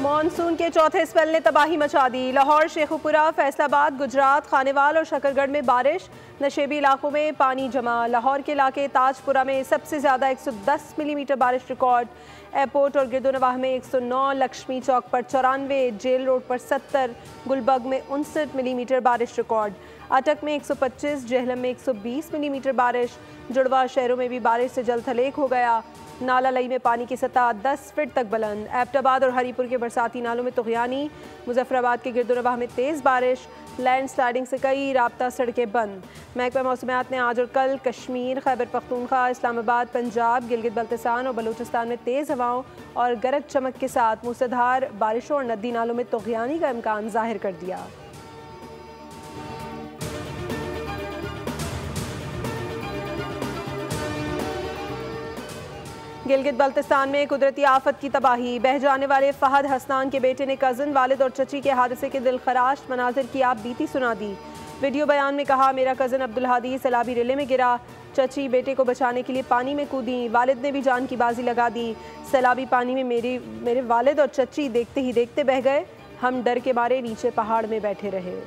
Monsoon के चौथे spell ने तबाही मचा दी। लाहौर, शेखुपुरा, फैसलाबाद, गुजरात, खानेवाल और शकरगढ़ में बारिश, नशेबी इलाकों में पानी जमा। लाहौर के इलाके ताजपुरा में सबसे ज़्यादा 110 मिलीमीटर बारिश रिकॉर्ड। एयरपोर्ट और गिरदोनवाह में 109, लक्ष्मी चौक पर 94, जेल रोड पर 70, गुलबर्ग में 59 मिलीमीटर बारिश रिकॉर्ड। अटक में 125, जेहलम में 120 मिलीमीटर बारिश। जुड़वा शहरों में भी बारिश से जल थलेख हो गया। नाला लई में पानी की सतह 10 फीट तक बुलंद। एबटाबाद और हरीपुर के बरसाती नालों में तुग़यानी। मुजफ्फराबाद के गिरदोनवाह में तेज़ बारिश, लैंड स्लाइडिंग से कई राब्ता सड़कें बंद। महकमा मौसमियात ने आज और कल कश्मीर, खैबर पख्तूनख्वा, इस्लामाबाद, पंजाब, गिलगित बल्तिस्तान और बलूचिस्तान में तेज़ हवाओं और गरज चमक के साथ मूसलाधार बारिशों और नदी नालों में तुग़यानी का इम्कान ज़ाहिर कर दिया। गिलगित बल्तिस्तान में कुदरती आफत की तबाही। बह जाने वाले फहद हसनान के बेटे ने कज़न, वालिद और चची के हादसे के दिलखराश मनाजिर की आप बीती सुना दी। वीडियो बयान में कहा, मेरा कज़न अब्दुल हादी सैलाबी रिले में गिरा, चची बेटे को बचाने के लिए पानी में कूदी, वालिद ने भी जान की बाजी लगा दी। सैलाबी पानी में मेरे वालिद और चची देखते ही देखते बह गए। हम डर के मारे नीचे पहाड़ में बैठे रहे।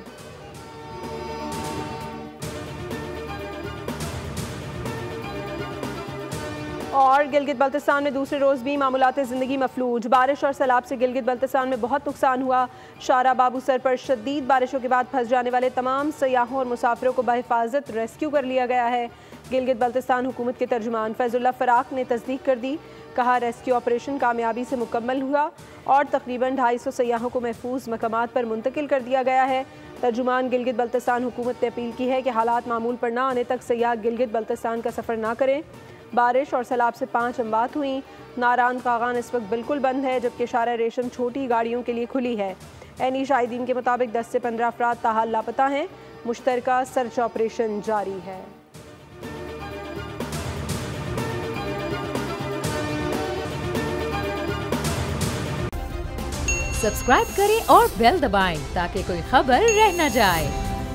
और गिलगित बल्तिस्तान में दूसरे रोज़ भी मामूलात ज़िंदगी मफलूज। बारिश और सैलाब से गिलगित बल्तिस्तान में बहुत नुकसान हुआ। शारा बाबू सर पर शदीद बारिशों के बाद फंस जाने वाले तमाम सयाहों और मुसाफिरों को बहिफाजत रेस्क्यू कर लिया गया है। गिलगित बल्तिस्तान हुकूमत के तर्जुमान फैजुल्लाह फराक ने तस्दीक कर दी। कहा, रेस्क्यू ऑपरेशन कामयाबी से मुकम्मल हुआ और तकरीबन 250 सयाहों को महफूज मकामात पर मुंतकिल कर दिया गया है। तर्जुमान गिलगित बल्तिस्तान हुकूमत ने अपील की है कि हालात मामूल पर ना आने तक सयाह गिलगित बल्तिस्तान का सफ़र ना करें। बारिश और सैलाब से 5 अमवात हुई। नारान कागान इस वक्त बिल्कुल बंद है, जबकि शारा रेशम छोटी गाड़ियों के लिए खुली है। एनी शाहिदीन के मुताबिक 10 से 15 अफराद ताहाल लापता हैं। मुश्तरका सर्च ऑपरेशन जारी है। सब्सक्राइब करें और बेल दबाएं ताकि कोई खबर रह न जाए।